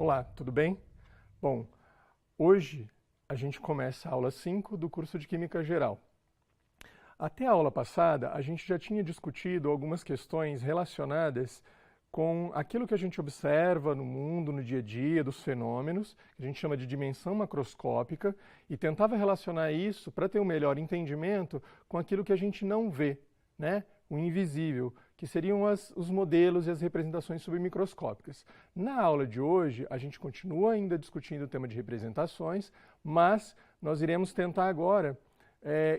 Olá, tudo bem? Bom, hoje a gente começa a aula 5 do curso de Química Geral. Até a aula passada, a gente já tinha discutido algumas questões relacionadas com aquilo que a gente observa no mundo, no dia a dia, dos fenômenos, que a gente chama de dimensão macroscópica, e tentava relacionar isso para ter um melhor entendimento com aquilo que a gente não vê, né? O invisível, que seriam os modelos e as representações submicroscópicas. Na aula de hoje, a gente continua ainda discutindo o tema de representações, mas nós iremos tentar agora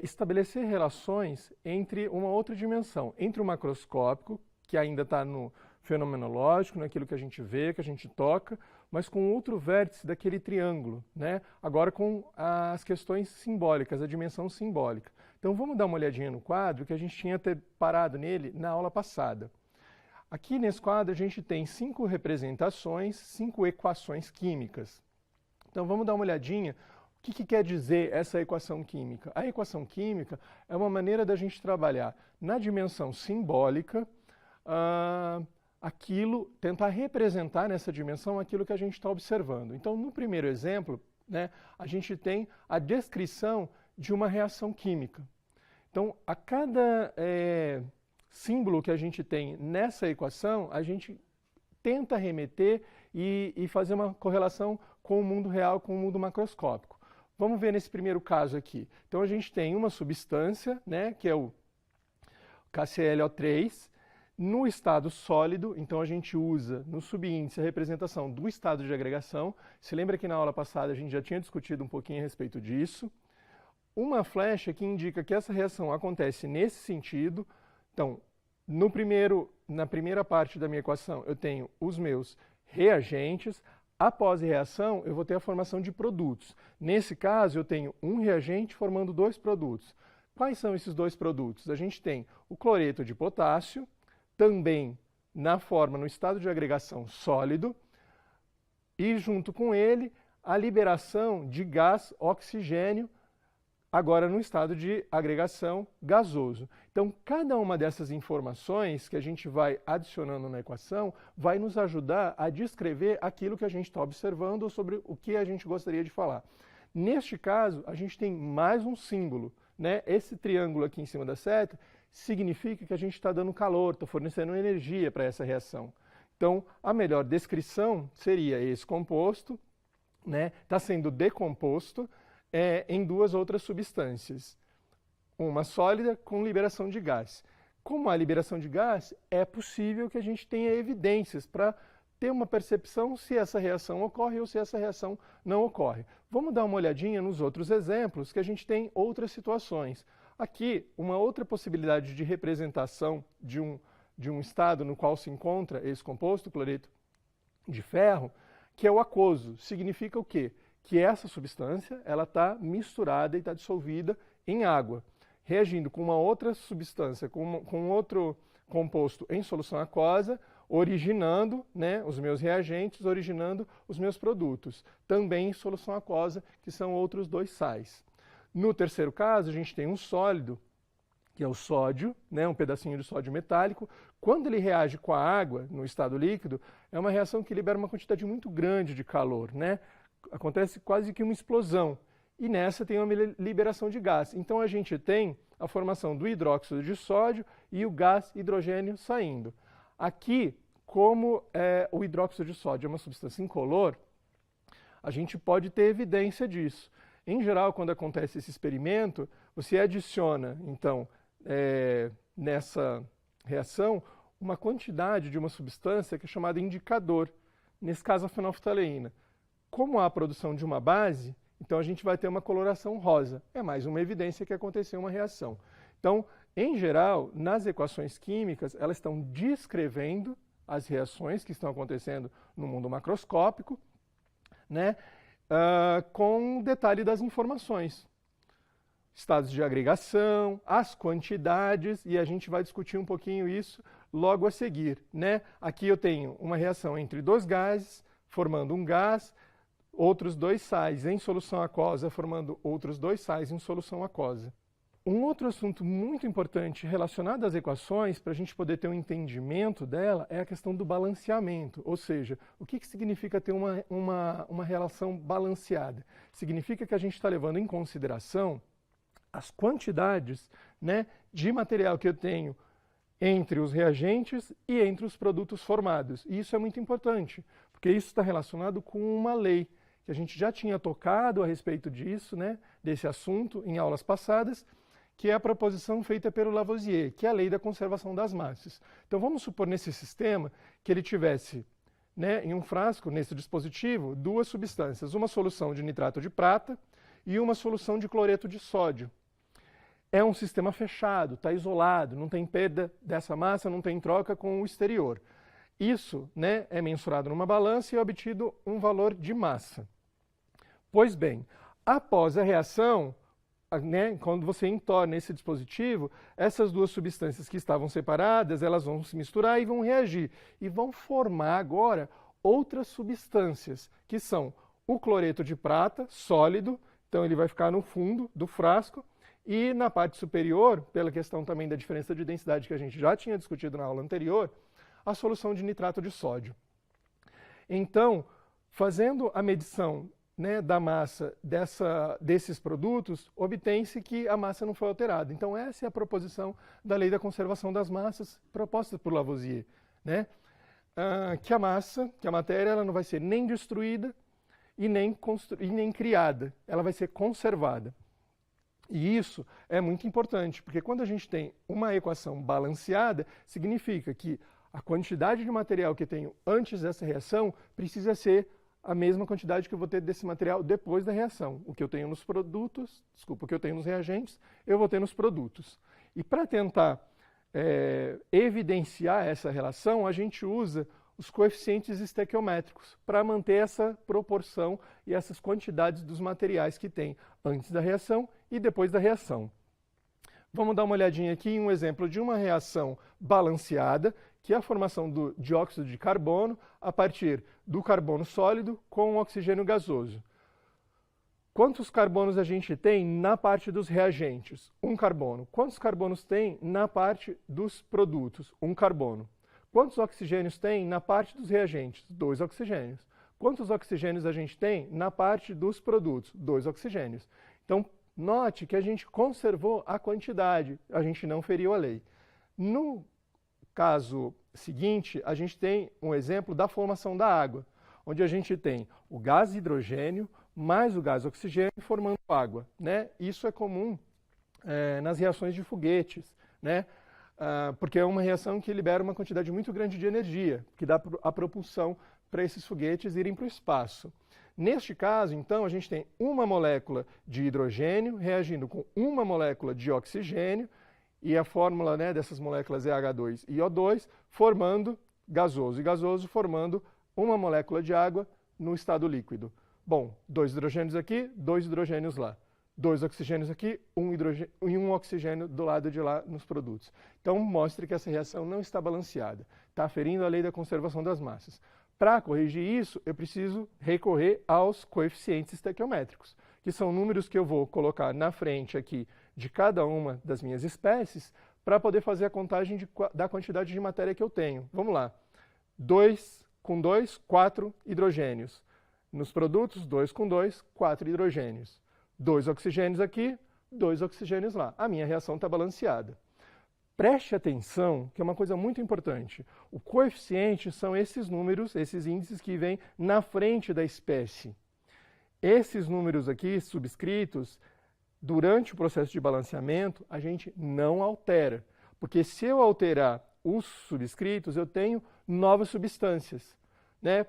estabelecer relações entre uma outra dimensão, entre o macroscópico, que ainda está no fenomenológico, naquilo que a gente vê, que a gente toca, mas com outro vértice daquele triângulo, né? Agora com as questões simbólicas, a dimensão simbólica. Então vamos dar uma olhadinha no quadro que a gente tinha parado nele na aula passada. Aqui nesse quadro a gente tem 5 representações, 5 equações químicas. Então vamos dar uma olhadinha. O que quer dizer essa equação química? A equação química é uma maneira da gente trabalhar na dimensão simbólica, tentar representar nessa dimensão aquilo que a gente está observando. Então, no primeiro exemplo, né, a gente tem a descrição de uma reação química. Então, a cada símbolo que a gente tem nessa equação, a gente tenta remeter e fazer uma correlação com o mundo real, com o mundo macroscópico. Vamos ver nesse primeiro caso aqui. Então, a gente tem uma substância, né, que é o KClO3, no estado sólido. Então a gente usa no subíndice a representação do estado de agregação. Se lembra que na aula passada a gente já tinha discutido um pouquinho a respeito disso. Uma flecha que indica que essa reação acontece nesse sentido. Então, na primeira parte da minha equação eu tenho os meus reagentes. Após a reação eu vou ter a formação de produtos. Nesse caso eu tenho um reagente formando 2 produtos. Quais são esses 2 produtos? A gente tem o cloreto de potássio, também no estado de agregação sólido, e junto com ele a liberação de gás oxigênio, agora no estado de agregação gasoso. Então, cada uma dessas informações que a gente vai adicionando na equação vai nos ajudar a descrever aquilo que a gente está observando ou sobre o que a gente gostaria de falar. Neste caso, a gente tem mais um símbolo, né? Esse triângulo aqui em cima da seta significa que a gente está dando calor, está fornecendo energia para essa reação. Então, a melhor descrição seria esse composto, né? Está sendo decomposto em 2 outras substâncias. Uma sólida com liberação de gás. Como há liberação de gás, é possível que a gente tenha evidências para ter uma percepção se essa reação ocorre ou se essa reação não ocorre. Vamos dar uma olhadinha nos outros exemplos que a gente tem outras situações. Aqui, uma outra possibilidade de representação de um estado no qual se encontra esse composto, cloreto de ferro, que é o aquoso. Significa o quê? Que essa substância está misturada e está dissolvida em água, reagindo com uma outra substância, com outro composto em solução aquosa, originando, né, os meus reagentes, originando os meus produtos. Também em solução aquosa, que são outros 2 sais. No terceiro caso, a gente tem um sólido, que é o sódio, né, um pedacinho de sódio metálico. Quando ele reage com a água no estado líquido, é uma reação que libera uma quantidade muito grande de calor, né? Acontece quase que uma explosão. E nessa tem uma liberação de gás. Então a gente tem a formação do hidróxido de sódio e o gás hidrogênio saindo. Aqui, como o hidróxido de sódio é uma substância incolor, a gente pode ter evidência disso. Em geral, quando acontece esse experimento, você adiciona, então, nessa reação, uma quantidade de uma substância que é chamada indicador, nesse caso a fenolftaleína. Como há a produção de uma base, então a gente vai ter uma coloração rosa. É mais uma evidência que aconteceu uma reação. Então, em geral, nas equações químicas, elas estão descrevendo as reações que estão acontecendo no mundo macroscópico, né? Com detalhe das informações, estados de agregação, as quantidades, e a gente vai discutir um pouquinho isso logo a seguir, né? Aqui eu tenho uma reação entre 2 gases, formando um gás, outros 2 sais em solução aquosa, formando outros 2 sais em solução aquosa. Um outro assunto muito importante relacionado às equações, para a gente poder ter um entendimento dela, é a questão do balanceamento. Ou seja, o que significa ter uma relação balanceada? Significa que a gente está levando em consideração as quantidades, né, de material que eu tenho entre os reagentes e entre os produtos formados. E isso é muito importante, porque isso está relacionado com uma lei, que a gente já tinha tocado a respeito disso, né, desse assunto em aulas passadas, que é a proposição feita pelo Lavoisier, que é a lei da conservação das massas. Então vamos supor nesse sistema que ele tivesse, né, em um frasco, nesse dispositivo, duas substâncias, uma solução de nitrato de prata e uma solução de cloreto de sódio. É um sistema fechado, está isolado, não tem perda dessa massa, não tem troca com o exterior. Isso, né, é mensurado numa balança e é obtido um valor de massa. Pois bem, após a reação, né, quando você entorna esse dispositivo, essas duas substâncias que estavam separadas, elas vão se misturar e vão reagir. E vão formar agora outras substâncias, que são o cloreto de prata, sólido, então ele vai ficar no fundo do frasco, e na parte superior, pela questão também da diferença de densidade que a gente já tinha discutido na aula anterior, a solução de nitrato de sódio. Então, fazendo a medição, né, da massa desses produtos, obtém-se que a massa não foi alterada. Então essa é a proposição da lei da conservação das massas proposta por Lavoisier, né? Que a massa, que a matéria, ela não vai ser nem destruída e nem criada, ela vai ser conservada. E isso é muito importante, porque quando a gente tem uma equação balanceada, significa que a quantidade de material que eu tenho antes dessa reação precisa ser a mesma quantidade que eu vou ter desse material depois da reação. O que eu tenho nos produtos, o que eu tenho nos reagentes, eu vou ter nos produtos. E para tentar evidenciar essa relação, a gente usa os coeficientes estequiométricos para manter essa proporção e essas quantidades dos materiais que tem antes da reação e depois da reação. Vamos dar uma olhadinha aqui em um exemplo de uma reação balanceada, que é a formação do dióxido de carbono a partir do carbono sólido com o oxigênio gasoso. Quantos carbonos a gente tem na parte dos reagentes? Um carbono. Quantos carbonos tem na parte dos produtos? Um carbono. Quantos oxigênios tem na parte dos reagentes? 2 oxigênios. Quantos oxigênios a gente tem na parte dos produtos? 2 oxigênios. Então, note que a gente conservou a quantidade, a gente não feriu a lei. No caso seguinte, a gente tem um exemplo da formação da água, onde a gente tem o gás hidrogênio mais o gás oxigênio formando água, né? Isso é comum nas reações de foguetes, né? Porque é uma reação que libera uma quantidade muito grande de energia, que dá a propulsão para esses foguetes irem para o espaço. Neste caso, então, a gente tem uma molécula de hidrogênio reagindo com uma molécula de oxigênio, e a fórmula, né, dessas moléculas é H2 e O2, formando gasoso, e gasoso formando uma molécula de água no estado líquido. Bom, 2 hidrogênios aqui, 2 hidrogênios lá. 2 oxigênios aqui, um oxigênio do lado de lá nos produtos. Então, mostra que essa reação não está balanceada, está ferindo a lei da conservação das massas. Para corrigir isso, eu preciso recorrer aos coeficientes estequiométricos, que são números que eu vou colocar na frente aqui de cada uma das minhas espécies para poder fazer a contagem da quantidade de matéria que eu tenho. Vamos lá. 2 com 2, 4 hidrogênios. Nos produtos, 2 com 2, 4 hidrogênios. 2 oxigênios aqui, 2 oxigênios lá. A minha reação está balanceada. Preste atenção, que é uma coisa muito importante. O coeficiente são esses números, esses índices que vêm na frente da espécie. Esses números aqui, subscritos, durante o processo de balanceamento, a gente não altera. Porque se eu alterar os subscritos, eu tenho novas substâncias, né?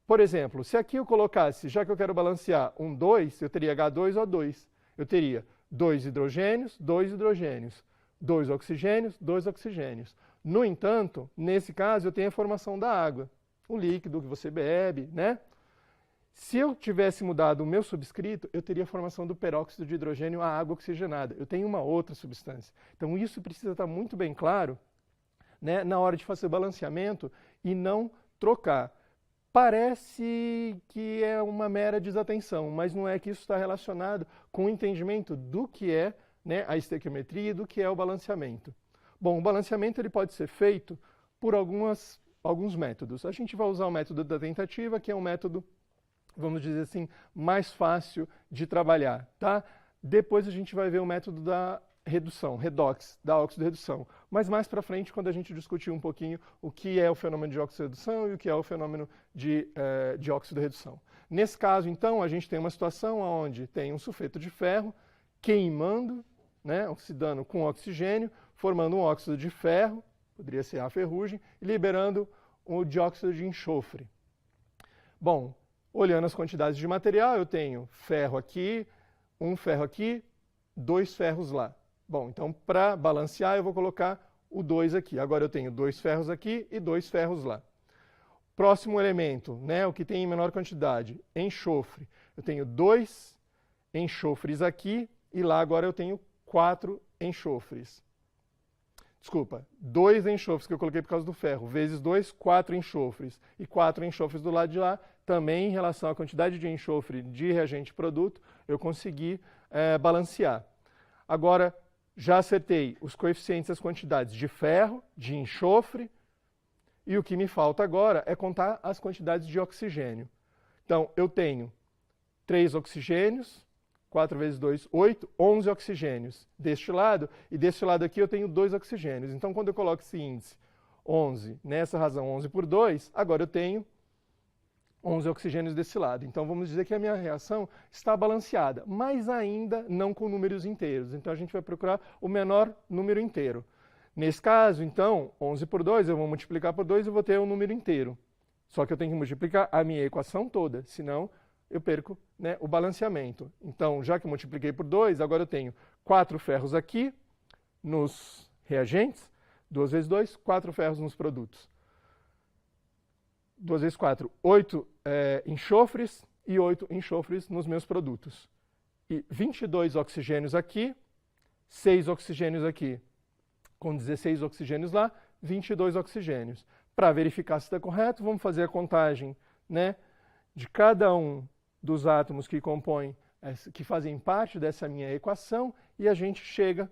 Por exemplo, se aqui eu colocasse, já que eu quero balancear um 2, eu teria H2O2. Eu teria 2 hidrogênios, 2 hidrogênios. 2 oxigênios, 2 oxigênios. No entanto, nesse caso, eu tenho a formação da água, o líquido que você bebe, né? Se eu tivesse mudado o meu subscrito, eu teria a formação do peróxido de hidrogênio, a água oxigenada. Eu tenho uma outra substância. Então, isso precisa estar muito bem claro, né, na hora de fazer o balanceamento e não trocar. Parece que é uma mera desatenção, mas não é, que isso está relacionado com o entendimento do que é né, a estequiometria e do que é o balanceamento. Bom, o balanceamento ele pode ser feito por alguns métodos. A gente vai usar o método da tentativa, que é um método, vamos dizer assim, mais fácil de trabalhar, tá? Depois a gente vai ver o método da redução, redox, da óxido-redução. Mas mais para frente, quando a gente discutir um pouquinho o que é o fenômeno de óxido-redução e o que é o fenômeno de óxido-redução. Nesse caso, então, a gente tem uma situação onde tem um sulfeto de ferro queimando, né, oxidando com oxigênio, formando um óxido de ferro, poderia ser a ferrugem, e liberando o dióxido de enxofre. Bom, olhando as quantidades de material, eu tenho ferro aqui, um ferro aqui, 2 ferros lá. Bom, então para balancear eu vou colocar o 2 aqui. Agora eu tenho 2 ferros aqui e 2 ferros lá. Próximo elemento, né, o que tem em menor quantidade, enxofre. Eu tenho 2 enxofres aqui e lá agora eu tenho 4 enxofres. Desculpa, 2 enxofres que eu coloquei por causa do ferro, vezes 2, 4 enxofres. E 4 enxofres do lado de lá, também em relação à quantidade de enxofre de reagente produto, eu consegui balancear. Agora, já acertei os coeficientes, as quantidades de ferro, de enxofre, e o que me falta agora é contar as quantidades de oxigênio. Então, eu tenho 3 oxigênios, 4 vezes 2, 8, 11 oxigênios deste lado, e deste lado aqui eu tenho 2 oxigênios. Então, quando eu coloco esse índice 11, nessa razão 11 por 2, agora eu tenho 11 oxigênios desse lado. Então, vamos dizer que a minha reação está balanceada, mas ainda não com números inteiros. Então, a gente vai procurar o menor número inteiro. Nesse caso, então, 11 por 2, eu vou multiplicar por 2 e vou ter um número inteiro. Só que eu tenho que multiplicar a minha equação toda, senão eu perco, né, o balanceamento. Então, já que eu multipliquei por 2, agora eu tenho 4 ferros aqui nos reagentes, 2 vezes 2, 4 ferros nos produtos. 2 vezes 4, 8 enxofres e 8 enxofres nos meus produtos. E 22 oxigênios aqui, 6 oxigênios aqui, com 16 oxigênios lá, 22 oxigênios. Para verificar se está correto, vamos fazer a contagem, né, de cada um dos átomos que compõem, que fazem parte dessa minha equação, e a gente chega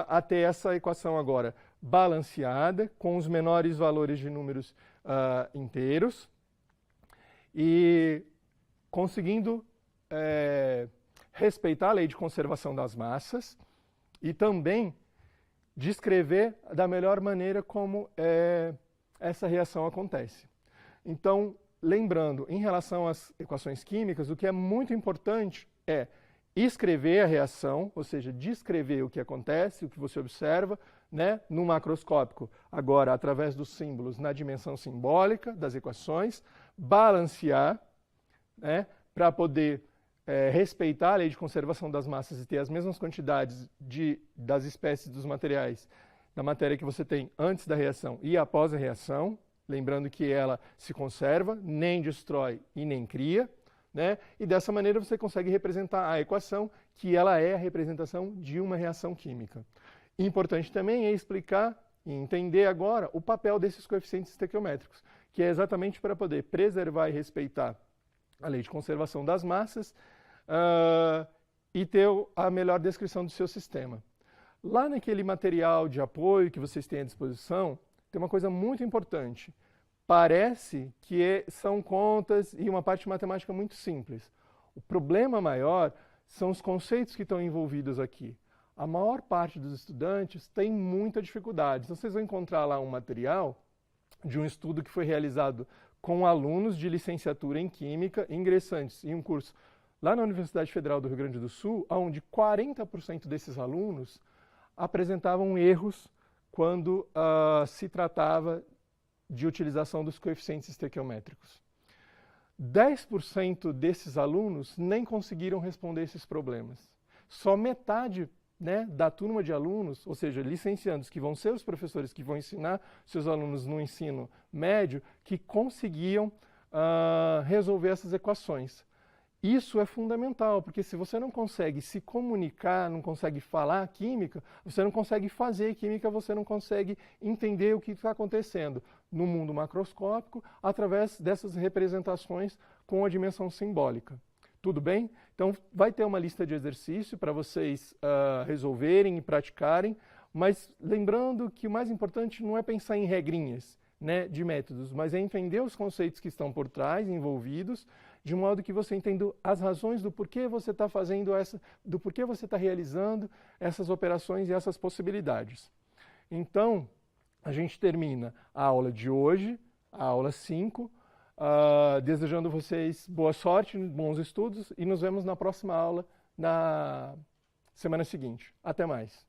até essa equação agora balanceada, com os menores valores de números inteiros, e conseguindo respeitar a lei de conservação das massas e também descrever da melhor maneira como essa reação acontece. Então, lembrando, em relação às equações químicas, o que é muito importante é escrever a reação, ou seja, descrever o que acontece, o que você observa, né, no macroscópico, agora através dos símbolos na dimensão simbólica das equações, balancear, né, para poder respeitar a lei de conservação das massas e ter as mesmas quantidades das espécies dos materiais, da matéria que você tem antes da reação e após a reação, lembrando que ela se conserva, nem destrói e nem cria, né? E dessa maneira você consegue representar a equação, que ela é a representação de uma reação química. Importante também é explicar e entender agora o papel desses coeficientes estequiométricos, que é exatamente para poder preservar e respeitar a lei de conservação das massas e ter a melhor descrição do seu sistema. Lá naquele material de apoio que vocês têm à disposição, tem uma coisa muito importante. Parece que são contas e uma parte matemática muito simples. O problema maior são os conceitos que estão envolvidos aqui. A maior parte dos estudantes tem muita dificuldade. Então, vocês vão encontrar lá um material de um estudo que foi realizado com alunos de licenciatura em Química, ingressantes em um curso lá na Universidade Federal do Rio Grande do Sul, onde 40% desses alunos apresentavam erros quando se tratava de utilização dos coeficientes estequiométricos. 10% desses alunos nem conseguiram responder esses problemas. Só metade, né, da turma de alunos, ou seja, licenciandos que vão ser os professores que vão ensinar seus alunos no ensino médio, que conseguiam resolver essas equações. Isso é fundamental, porque se você não consegue se comunicar, não consegue falar química, você não consegue fazer química, você não consegue entender o que está acontecendo no mundo macroscópico através dessas representações com a dimensão simbólica. Tudo bem? Então, vai ter uma lista de exercício para vocês resolverem e praticarem, mas lembrando que o mais importante não é pensar em regrinhas, né, de métodos, mas é entender os conceitos que estão por trás, envolvidos, de modo que você entenda as razões do porquê você está fazendo do porquê você está realizando essas operações e essas possibilidades. Então, a gente termina a aula de hoje, a aula 5, desejando vocês boa sorte, bons estudos e nos vemos na próxima aula na semana seguinte. Até mais!